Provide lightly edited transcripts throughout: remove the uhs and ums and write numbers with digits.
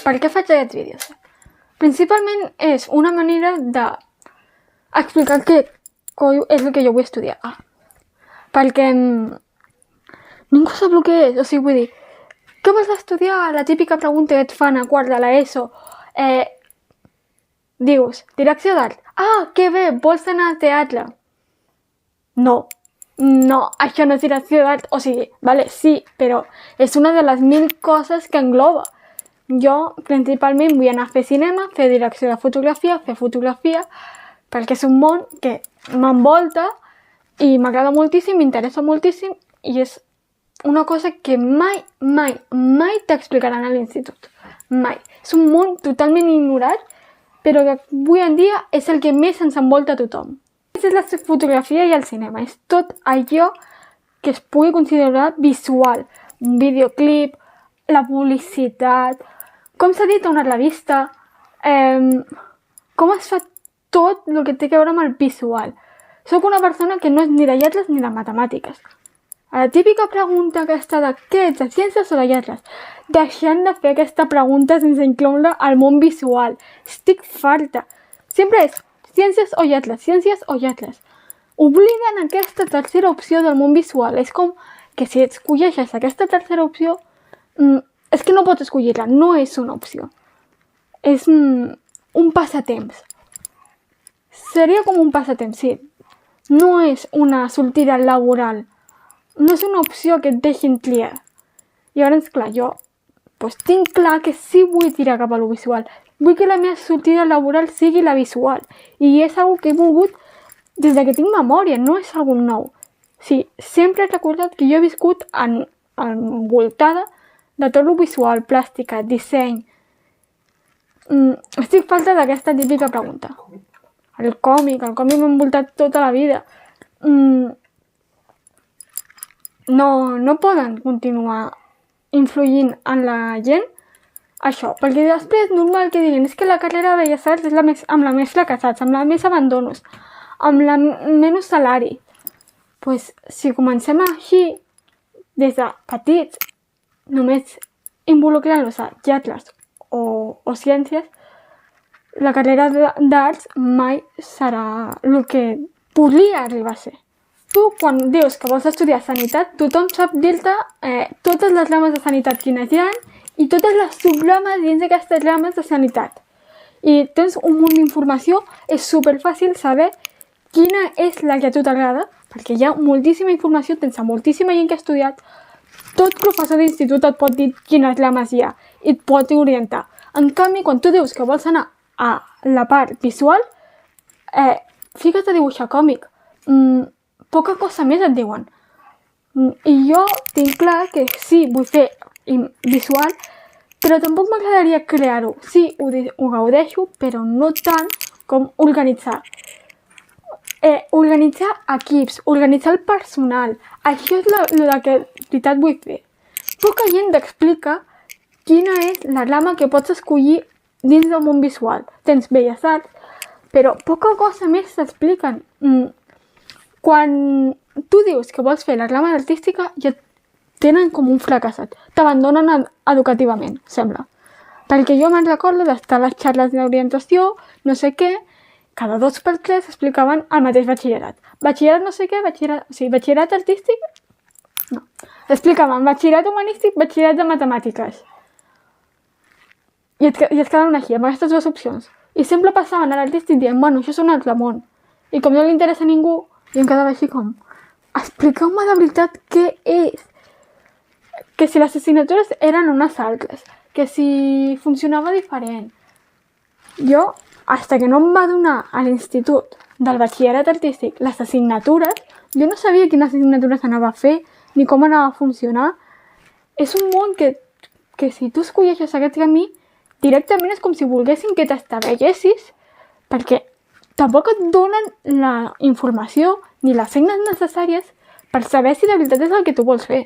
Per què faig aquests vídeos? Principalment és una manera d'explicar què és el que jo vull estudiar. Perquè ningú sap el que és. O sigui, vull dir, què vols estudiar? La típica pregunta que et fan a quart de l'ESO. Dius, direcció d'art. Ah, que bé, vols anar al teatre? No, això no és direcció d'art. O sigui, vale, sí, però és una de les 1000 coses que engloba. Jo, principalment, vull anar a fer cinema, fer direcció de fotografia, fer fotografia, perquè és un món que m'envolta i m'agrada moltíssim, m'interessa moltíssim i és una cosa que mai t'explicaran a l'institut. Mai. És un món totalment ignorat, però que avui en dia és el que més ens envolta a tothom. És la fotografia i el cinema. És tot allò que es pugui considerar visual. Un videoclip, la publicitat, com s'ha dit a una revista, com es fa tot el que té a veure amb el visual. Soc una persona que no és ni de lletres ni de matemàtiques. A la típica pregunta aquesta de què ets, de ciències o de lletres? Deixem de fer aquesta pregunta sense incloure el món visual. Estic farta. Sempre és ciències o lletres, ciències o lletres. Obliden aquesta tercera opció del món visual. És com que si escolleixes aquesta tercera opció, és que no pots escollir-la, no és una opció. És un passatemps. Seria com un passatemps, sí. No és una sortida laboral. No és una opció que et deixin triar. I llavors, clar, jo tinc clar que sí vull tirar cap a lo visual. Vull que la meva sortida laboral sigui la visual. I és una que he volgut des que tinc memòria, no és algo nou. Sí, sempre he recordat que jo he viscut envoltada de tot lo visual, plàstica, disseny. Estic falta d'aquesta típica pregunta. El còmic m'ha envoltat tota la vida. No poden continuar influint en la gent això, perquè després normal que diguin és que la carrera de Belles Arts és amb la més fracassats, amb la més abandonos, amb la menys salari. Pues, si comencem així, des de petits, només involucrant-los a lletres o ciències, la carrera d'arts mai serà el que podria arribar a ser. Tu, quan dius que vols estudiar sanitat, tothom sap dir-te totes les rames de sanitat quines hi ha i totes les subrames dins d'aquestes rames de sanitat. I tens un munt d'informació, és superfàcil saber quina és la que a tu t'agrada, perquè hi ha moltíssima informació, tens moltíssima gent que ha estudiat. Tot professor d'institut et pot dir quines rames hi ha i et pot orientar. En canvi, quan tu dius que vols anar a la part visual, fica't a dibuixar còmic. Poca cosa més et diuen. I jo tinc clar que sí, vull fer visual, però tampoc m'agradaria crear-ho. Sí, ho gaudeixo, però no tant com organitzar. Organitzar equips, organitzar el personal. Això és el que en veritat vull fer. Poca gent t'explica quina és la rama que pots escollir dins del món visual. Tens Belles Arts, però poca cosa més t'expliquen. Quan tu dius que vols fer la rama artística, ja tenen com un fracassat. T'abandonen educativament, sembla. Perquè jo me'n recordo d'estar a les xarles d'orientació, no sé què, cada 2 per 3 explicaven el mateix batxillerat. Batxillerat no sé què, batxillerat artístic? No. Explicaven batxillerat humanístic, batxillerat de matemàtiques. I es quedaven així, amb aquestes 2 opcions. I sempre passaven a l'artístic dient, bueno, això és un altre món. I com no li interessa a ningú, i em quedava així com, expliqueu-me de veritat què és. Que si les assignatures eren unes altres, que si funcionava diferent. Jo, fins que no em va donar a l'institut del batxillerat artístic les assignatures, jo no sabia quines assignatures anava a fer, ni com anava a funcionar. És un món que si tu escolleixes aquest camí, directament és com si volguessin que t'estavellessis, perquè tampoc et donen la informació ni les eines necessàries per saber si de veritat és el que tu vols fer.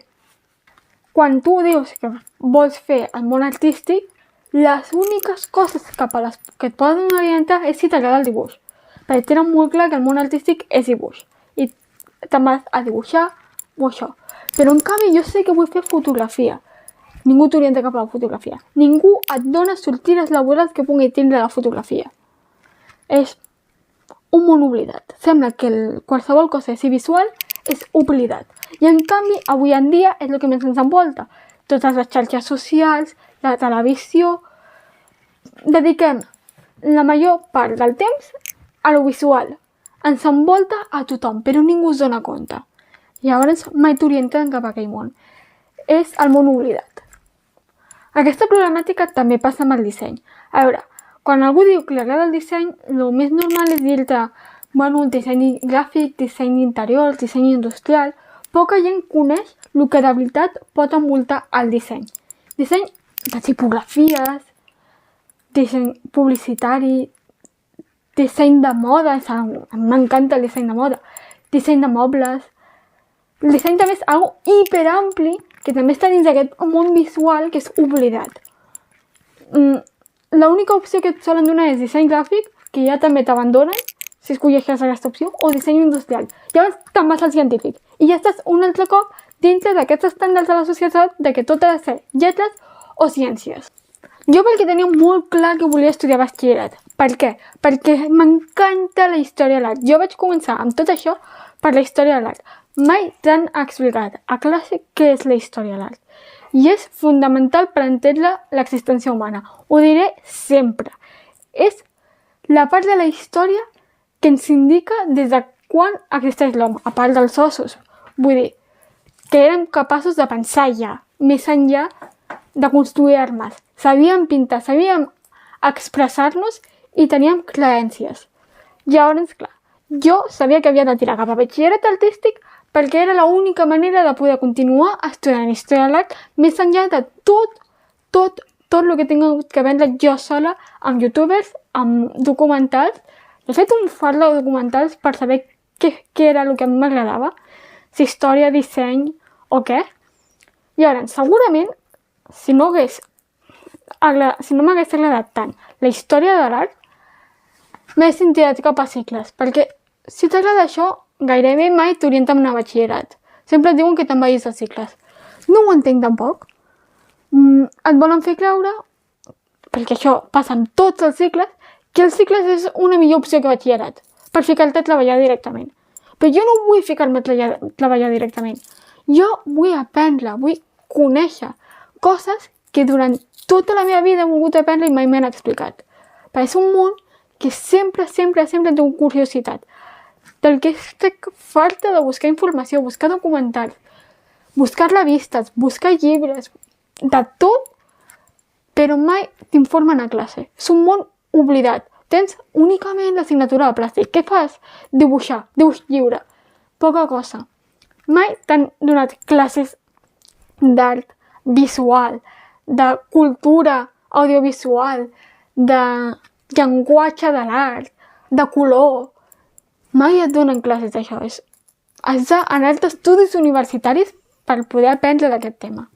Quan tu dius que vols fer el món artístic, les úniques coses cap a les que et poden orientar és si t'agrada el dibuix. Perquè tenen molt clar que el món artístic és dibuix. I te'n vas a dibuixar o això. Però en canvi jo sé que vull fer fotografia. Ningú t'orienta cap a la fotografia. Ningú et dona sortides laborals que pugui tindre la fotografia. És un món oblidat. Sembla que qualsevol cosa que sigui visual és oblidat. I en canvi, avui en dia és el que més ens envolta. Totes les xarxes socials, la televisió... Dediquem la major part del temps a lo visual. Ens envolta a tothom, però ningú es dona compte. Llavors mai t'orienten cap a aquell món. És el món oblidat. Aquesta problemàtica també passa amb el disseny. A veure, quan algú diu que li agrada el disseny, el més normal és dir-te, bueno, disseny gràfic, disseny d'interiors, disseny industrial... Poca gent coneix el que de veritat pot envoltar el disseny. Disseny de tipografies, disseny publicitari, disseny de moda, m'encanta el disseny de moda, disseny de mobles... El disseny també és algo hiperampli que també està dins d'aquest món visual que és oblidat. L'única opció que et solen donar és disseny gràfic, que ja també t'abandonen si escolleixes aquesta opció, o disseny industrial. Llavors te'n vas al científic i ja estàs un altre cop dintre d'aquests estàndards de la societat de que tot ha de ser lletres o ciències. Jo perquè tenia molt clar que volia estudiar batxillerat. Per què? Perquè m'encanta la història de l'art. Jo vaig començar amb tot això per la història de l'art. Mai t'han explicat a classe què és la història de l'art. I és fundamental per entendre l'existència humana. Ho diré sempre. És la part de la història que ens indica des de quan existeix l'home, a part dels ossos. Vull dir, que érem capaços de pensar ja, més enllà de construir armes. Sabíem pintar, sabíem expressar-nos i teníem creences. Llavors, clar, jo sabia que havia de tirar cap a batxillerat artístic perquè era l'única manera de poder continuar estudiant història de l'art més enllà de tot el que tinc que vendre jo sola amb youtubers, amb documentals. He fet un fart de documentals per saber què era el que m'agradava, si història, disseny o què. I ara, segurament, si no m'hagués agradat tant la història de l'art, m'hagués tirat cap a cicles, perquè si t'agrada això, gairebé mai t'orienten a batxillerat. Sempre et diuen que te'n vagis a cicles. No ho entenc tampoc. Et volen fer creure, perquè això passa amb tots els cicles, que els cicles és una millor opció que batxillerat, per ficar-te a treballar directament. Però jo no vull ficar-me a treballar directament. Jo vull aprendre, vull conèixer coses que durant tota la meva vida he volgut aprendre i mai m'han explicat. Perquè és un món que sempre tinc curiositat. Del que estic farta de buscar informació, buscar documentals, buscar revistes, buscar llibres, de tot, però mai t'informen a classe. És un món oblidat. Tens únicament l'assignatura de plàstic. Què fas? Dibuixar, dibuix lliure. Poca cosa. Mai t'han donat classes d'art visual, de cultura audiovisual, de llenguatge de l'art, de color. Mai et donen classes d'això. Has d'anar a estudis universitaris per poder aprendre d'aquest tema.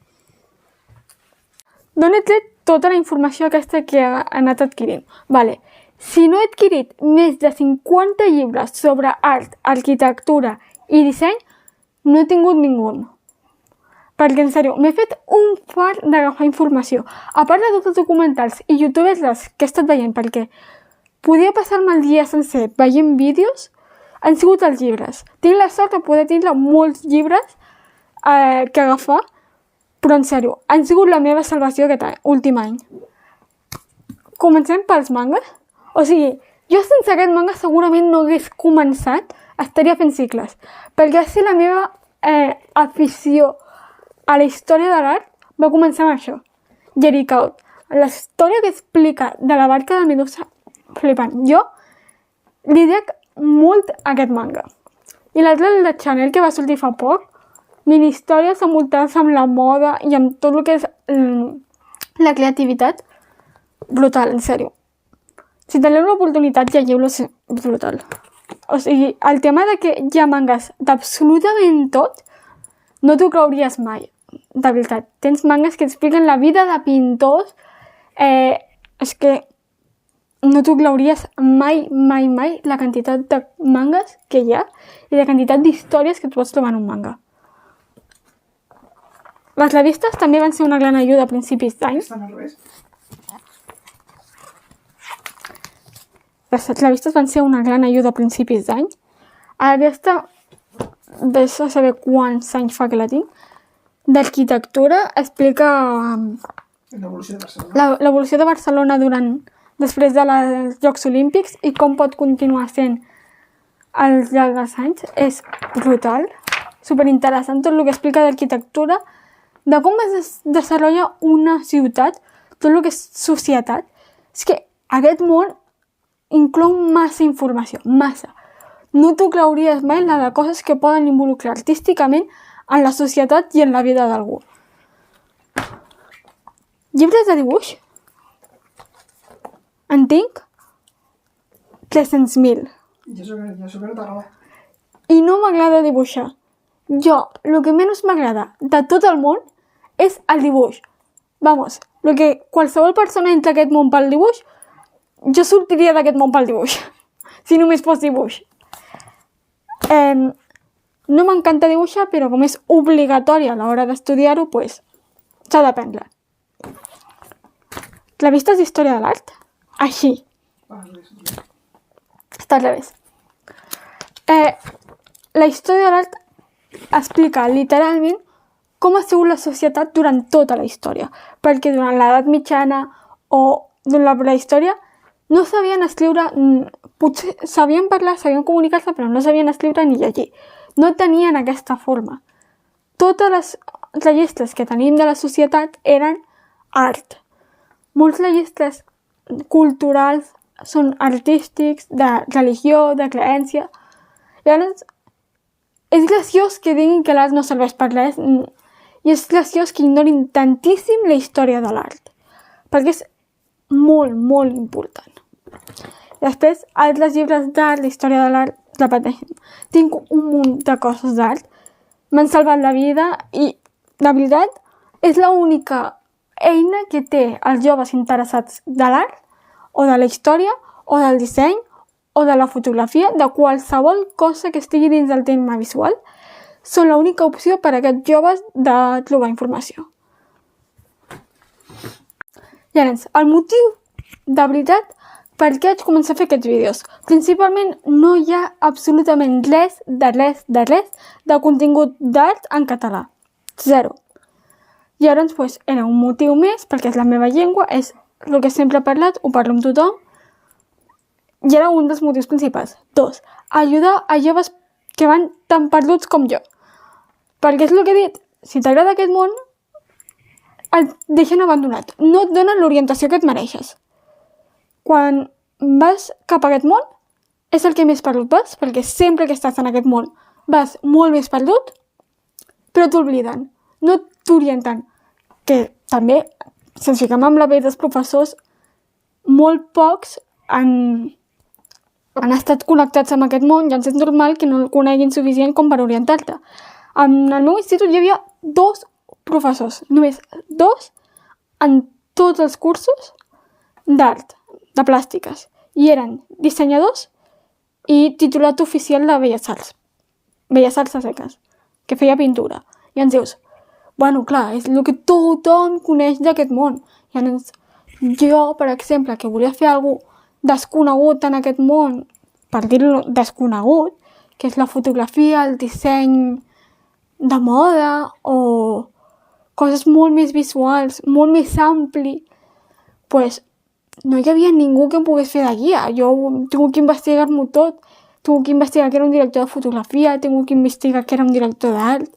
D'on he tret tota la informació aquesta que he anat adquirint? Vale. Si no he adquirit més de 50 llibres sobre art, arquitectura i disseny, no he tingut ningú. Perquè, en sèrio, m'he fet un fart d'agafar informació. A part de tots els documentals i youtubers que he estat veient, perquè podia passar-me el dia sencer veient vídeos, han sigut els llibres. Tinc la sort de poder tindre molts llibres que agafar, però, en sèrio, han sigut la meva salvació aquest últim any. Comencem pels mangas. O sigui, jo sense aquest manga segurament no hagués començat, estaria fent cicles. Perquè va ser la meva afició a la història de l'art, va començar amb això. Jericho, la història que explica de la barca de Medusa, flipant. Jo li dec molt a aquest manga. I l'altre, el de Chanel, que va sortir fa poc, mini històries envoltades amb la moda i amb tot el que és la creativitat, brutal, en sèrio. Si teniu l'oportunitat, llegiu-lo, és brutal. O sigui, el tema de que hi ha mangas d'absolutament tot, no t'ho creuries mai, de veritat. Tens mangas que expliquen la vida de pintors, és que no t'ho creuries mai la quantitat de mangas que hi ha i la quantitat d'històries que tu pots trobar en un manga. les revistes també van ser una gran ajuda a principis d'any. Estan al revés. Les revistes van ser una gran ajuda a principis d'any. Aquesta, vés a saber quants anys fa que la tinc, d'arquitectura explica L'evolució de Barcelona. l'evolució de Barcelona després dels Jocs Olímpics i com pot continuar sent als llarg dels anys. És brutal, superinteressant tot el que explica d'arquitectura, de com es desenvolupa una ciutat, tot el que és societat. És que aquest món inclou massa informació, massa. No t'ho creuries mai la de coses que poden involucrar artísticament en la societat i en la vida d'algú. Llibres de dibuix? En tinc 300.000. Jo soc que no t'agrada. I no m'agrada dibuixar. Jo, el que menys m'agrada de tot el món és el dibuix. Vamos, el que qualsevol persona entra a aquest món pel dibuix, jo sortiria d'aquest món pel dibuix. Si només fos dibuix. No m'encanta dibuixar, però com és obligatori a l'hora d'estudiar-ho, pues, s'ha d'aprendre. Revistes d'història de l'art? Així. Està al revés. La història de l'art explica literalment com ha sigut la societat durant tota la història. Perquè durant l'edat mitjana o durant la prehistòria no sabien escriure, potser sabien parlar, sabien comunicar-se, però no sabien escriure ni llegir. No tenien aquesta forma. Totes les registres que tenim de la societat eren art. Molts registres culturals són artístics, de religió, de creència. Llavors, és graciós que diguin que l'art no serveix per res i és graciós que ignorin tantíssim la història de l'art, perquè és molt, molt important. Després, altres llibres d'art, la història de l'art, repeteixen. Tinc un munt de coses d'art, m'han salvat la vida i, de veritat, és l'única eina que té els joves interessats de l'art o de la història o del disseny o de la fotografia, de qualsevol cosa que estigui dins del tema visual, són l'única opció per a aquests joves de trobar informació. Llavors, el motiu, de veritat, per què vaig començar a fer aquests vídeos? Principalment no hi ha absolutament res de contingut d'art en català. Zero. Llavors, pues, era un motiu més, perquè és la meva llengua, és el que sempre he parlat, ho parlo amb tothom, i era un dels motius principals. 2. Ajudar a joves que van tan perduts com jo. Perquè és el que he dit, si t'agrada aquest món, et deixen abandonat. No et donen l'orientació que et mereixes. Quan vas cap a aquest món, és el que més perdut vas, perquè sempre que estàs en aquest món vas molt més perdut, però t'obliden. No t'orienten. Que també, si ens fiquem amb la pell dels professors, molt pocs han estat connectats amb aquest món, llavors és normal que no el coneguin suficient com per orientar-te. En el meu institut hi havia 2 professors, només 2 en tots els cursos d'art, de plàstiques, i eren dissenyadors i titulat oficial de Belles Arts a seques, que feia pintura. I ens dius, bueno, clar, és el que tothom coneix d'aquest món. I llavors, jo, per exemple, que volia fer alguna cosa desconegut en aquest món, per dir-lo desconegut, que és la fotografia, el disseny de moda o coses molt més visuals, molt més ampli, pues no hi havia ningú que em pogués fer de guia. Jo he tingut que investigar-m'ho tot. He tingut que investigar que era un director de fotografia, he tingut que investigar que era un director d'art.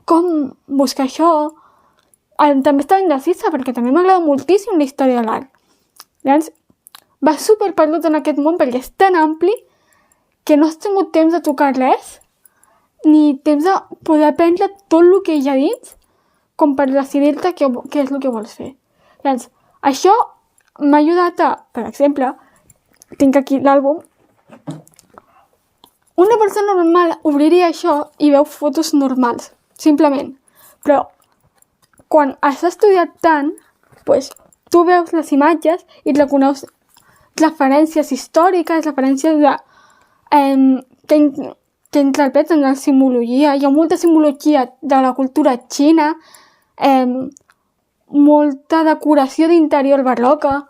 Com buscar això? També estava indecisa, perquè també m'agrada moltíssim la història de l'art. Llavors, va super perdut en aquest món perquè és tan ampli que no has tingut temps de tocar res, ni temps de poder aprendre tot el que hi ha dins, com per decidir-te què és el que vols fer. Llavors, això m'ha ajudat a, per exemple, tinc aquí l'àlbum, una persona normal obriria això i veu fotos normals, simplement. Però quan has estudiat tant, pues, tu veus les imatges i reconeixes referències històriques, referències que interpreten la simbologia. Hi ha molta simbologia de la cultura xina, molta decoració d'interior barroca.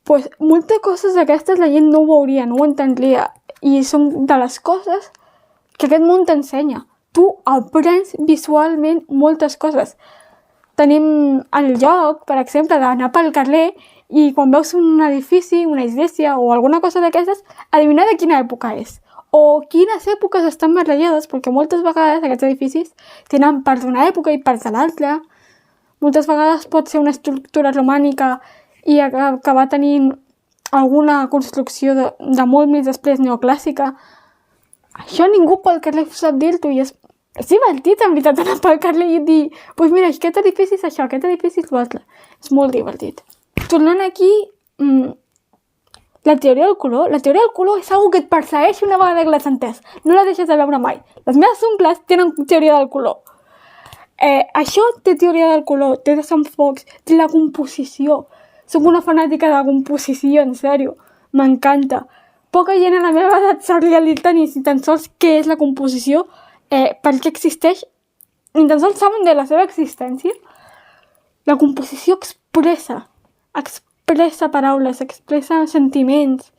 Pues, moltes coses d'aquestes la gent no ho veuria, no ho entendria. I són de les coses que aquest món t'ensenya. Tu aprens visualment moltes coses. Tenim el joc, per exemple, d'anar pel carrer i quan veus un edifici, una església o alguna cosa d'aquestes, adivinar de quina època és. O quines èpoques estan barrejades, perquè moltes vegades aquests edificis tenen parts d'una època i parts de l'altra. Moltes vegades pot ser una estructura romànica i acabar tenint alguna construcció de molt més després neoclàssica. Això ningú pel carrer sap dir-t'ho i és divertit, en veritat, anar pel carrer i dir pues mira, aquest edifici és això, aquest edifici és l'altre. És molt divertit. Tornant aquí, la teoria del color. La teoria del color és una que et persegueix una vegada que l'has entès. No la deixes de veure mai. Les meves ungles tenen teoria del color. Això té teoria del color, té desenfocs, té la composició. Soc una fanàtica de la composició, en sèrio. M'encanta. Poca gent a la meva edat sabria dir-te ni tan sols què és la composició, per què existeix, ni tan sols saben de la seva existència. La composició expressa paraules, expressa sentiments.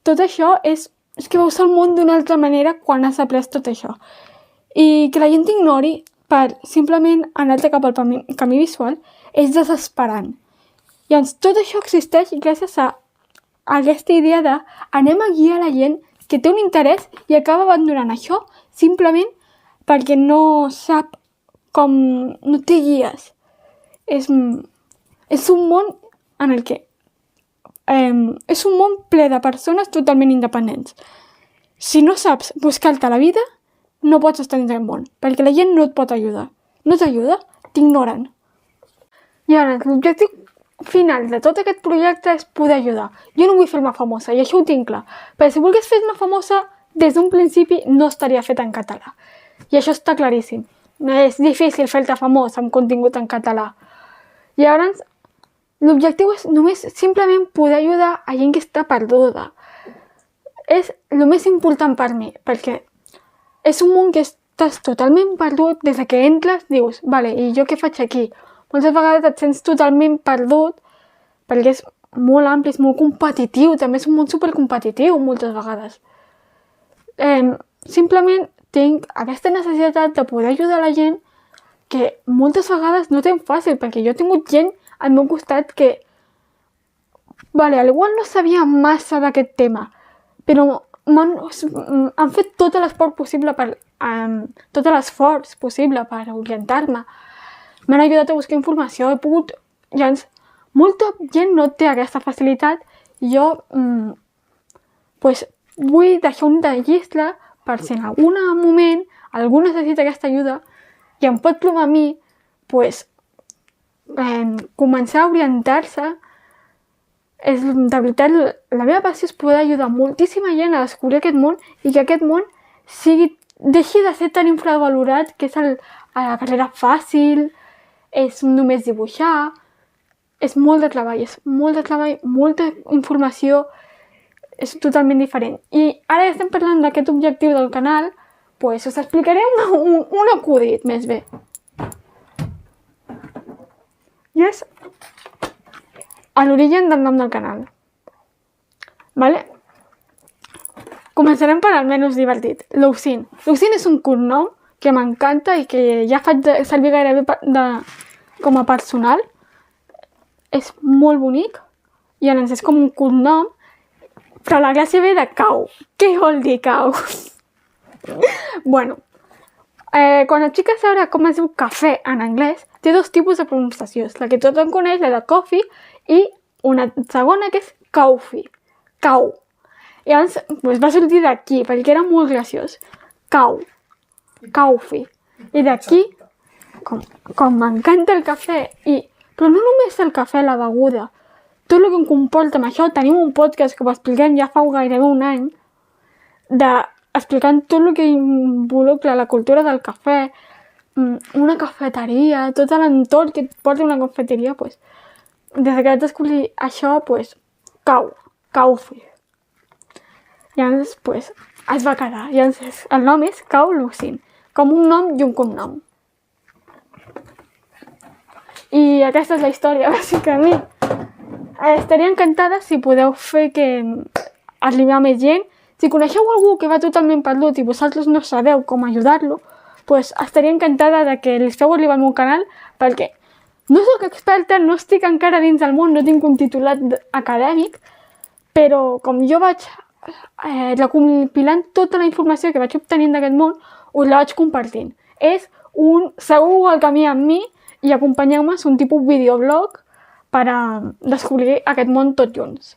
Tot això és que veus el món d'una altra manera quan has après tot això. I que la gent t'ignori per simplement anar-te cap al camí visual és desesperant. Llavors, tot això existeix gràcies a aquesta idea de anem a guiar la gent que té un interès i acaba abandonant això simplement perquè no sap com... no té guies. És un món en el que... és un món ple de persones totalment independents. Si no saps buscar-te la vida, no pots estar dins del món, perquè la gent no et pot ajudar. No t'ajuda, t'ignoren. I ara, l'objectiu final de tot aquest projecte és poder ajudar. Jo no vull fer-me famosa, i això ho tinc clar. Perquè si volgués fer-me famosa, des d'un principi no estaria feta en català. I això està claríssim. És difícil fer-te famós amb contingut en català. I llavors, l'objectiu és només simplement poder ajudar a gent que està perduda. És el més important per mi, perquè és un món que estàs totalment perdut. Des que entres dius, vale, i jo què faig aquí? Moltes vegades et sents totalment perdut perquè és molt ampli, és molt competitiu, també és un món supercompetitiu moltes vegades. Simplement tinc aquesta necessitat de poder ajudar la gent que moltes vegades no tinc fàcil, perquè jo he tingut gent al meu costat que igual no sabia massa d'aquest tema, però han fet tot l'esforç possible per orientar-me. M'han ajudat a buscar informació, he pogut... Llavors, molta gent no té aquesta facilitat i jo vull deixar un registre per si en algun moment algú necessita aquesta ajuda i em pot trobar a mi, començar a orientar-se. De veritat, la meva passió és poder ajudar moltíssima gent a descobrir aquest món i que aquest món deixi de ser tan infravalorat, que és la carrera fàcil, és només dibuixar, és molt de treball, molta informació, és totalment diferent. I ara que estem parlant d'aquest objectiu del canal, us explicaré un acudit, més bé. I és l'origen del nom del canal. Vale? Començarem per el menys divertit, Lousin. Lousin és un cognom que m'encanta i que ja faig servir gairebé com a personal. És molt bonic i llavors és com un cognom, però la gràcia ve de cau. Què vol dir cau? Bueno, quan et fiques a veure com es diu cafè en anglès, té dos tipus de pronunciació. La que tothom coneix, la de coffee, i una segona que és coffee. Cau. I llavors va sortir d'aquí, perquè era molt graciós. Cau. Coffee. I d'aquí, com m'encanta el cafè, però no només el cafè, la beguda, tot el que em comporta amb això. Tenim un podcast que ho expliquem ja fa gairebé un any, explicant tot el que involucra la cultura del cafè, una cafeteria, tot l'entorn que et porta una cafeteria. Des que vaig descobrir això, Coffee. Llavors, es va quedar. Llavors, el nom és Cau Lousin, com un nom i un cognom. I aquesta és la història, bàsicament. Estaria encantada si podeu fer que arribi a més gent. Si coneixeu algú que va totalment perdut i vosaltres no sabeu com ajudar-lo, pues estaria encantada de que li feu arribar al meu canal, perquè no soc experta, no estic encara dins del món, no tinc un titulat acadèmic, però com jo vaig recopilant tota la informació que vaig obtenint d'aquest món, us la vaig compartint. És segur el camí amb mi i acompanyeu-me, és un tipus videoblog per a descobrir aquest món tots junts.